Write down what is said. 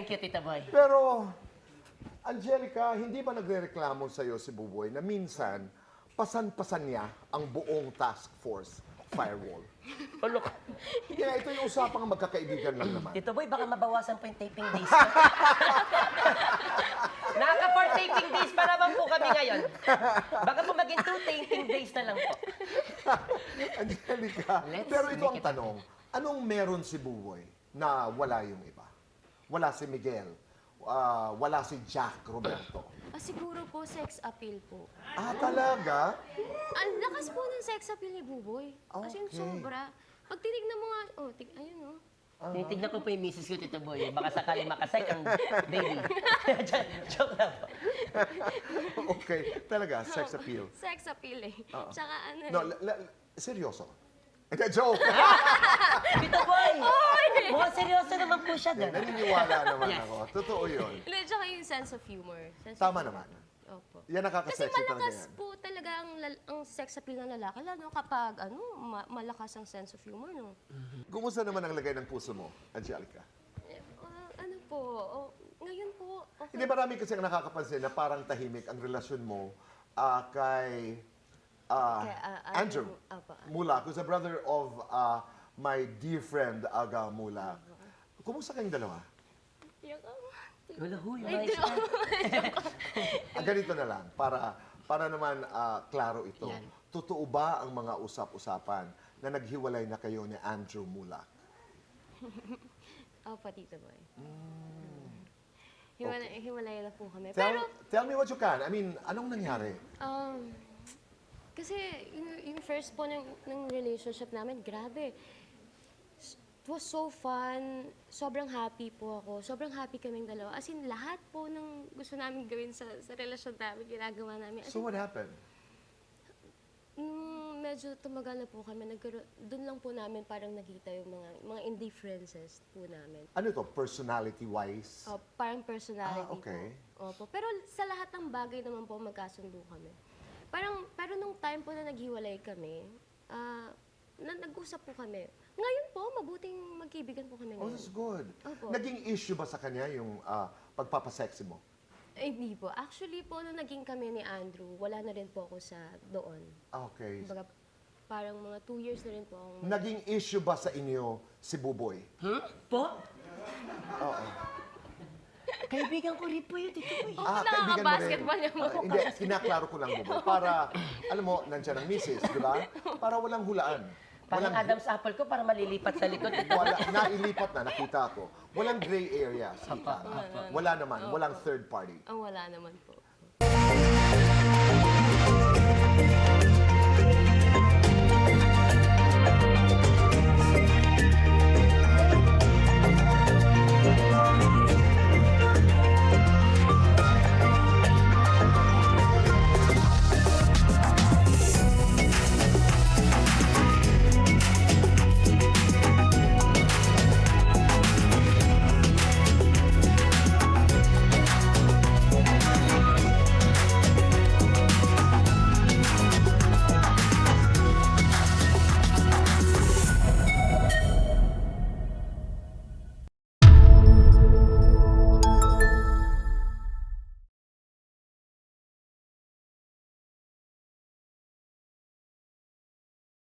Thank you, Tita Boy. Pero, Angelica, hindi ba nagrereklamo sa'yo si Buboy na minsan, pasan-pasan niya ang buong task force firewall? Ulo ka. Kaya ito yung usapang magkakaibigan lang naman. Tito Boy, baka mabawasan po yung taping days. Nakaka-4 taping days pa naman po kami ngayon. Baka po maging 2 taping days na lang po. Angelica, Let's pero ito make ang it tanong, anong meron si Buboy na wala yung iba? Wala si Miguel, wala si Jack Roberto. Siguro po, sex appeal po. Ah, talaga? Ang lakas po ng sex appeal ni Buboy. As in, Okay. sobra. Pag tinignan mo nga, ayun Tinitignan ko po yung misis ko, Tito Boy. Baka sakali makasay ang baby. Joke lang po. Okay, talaga, sex appeal. Sex appeal eh. Tsaka ano No, seryoso. Hindi, joke. Tito Boy! Mukhang seryoso naman po siya doon. Naniniwala naman ako. Totoo yun. Hindi, tsaka yung sense of humor. Tama naman. Opo. Yan Kasi nakaka-sexy talaga malakas yan. po talaga ang sex appeal ng lalaki. Lalo kapag malakas ang sense of humor, no? Kumusta naman ang lagay ng puso mo, Angelica? Ano po, ngayon po, okay. Hindi, marami kasi ang nakakapansin na parang tahimik ang relasyon mo kay Andrew Apa. Mula, who's a brother of my dear friend Aga Mula. Kumusta kayong dalawa? Yak ako. Wala huy, Ay, Ganito na lang, para naman klaro ito. Yan. Totoo ba ang mga usap-usapan na naghiwalay na kayo ni Andrew Mula? Opo, Tito Boy. Hiwalay na po kami. Tell me what you can. I mean, anong nangyari? Kasi yung first po ng relationship namin, grabe. It was so fun. Sobrang happy po ako. Sobrang happy kaming dalawa. As in, lahat po ng gusto namin gawin sa relasyon namin, ginagawa namin. As So what happened? Medyo tumagal na po kami. Doon lang po namin parang nakita yung mga indifferences po namin. Ano to, personality-wise? Parang personality okay. po. Opo. Pero sa lahat ng bagay naman po magkasundo kami. Pero nung time po na naghiwalay kami, nag-usap po kami. Ngayon po, mabuting magkaibigan po kami Oh, ngayon. that's good. Opo. Naging issue ba sa kanya yung pagpapasexy mo? Hindi po. Actually po, nung naging kami ni Andrew, wala na rin po ako sa doon. Okay. Kumbaga, parang mga 2 years na rin po akong... Naging issue ba sa inyo si Buboy? Po? Oo. Kaibigan ko rin po yun, Tito Boy. Kaibigan mo rin. Nakaka-basketball niya mo. Hindi, kinaklaro ko lang, Buboy. Para, alam mo, nandiyan ang misis, di ba? Para walang hulaan. Parang Adam's apple ko para malilipat sa likod. Nailipat na, nakita ko. Walang gray area. Wala naman, walang third party. Wala naman po.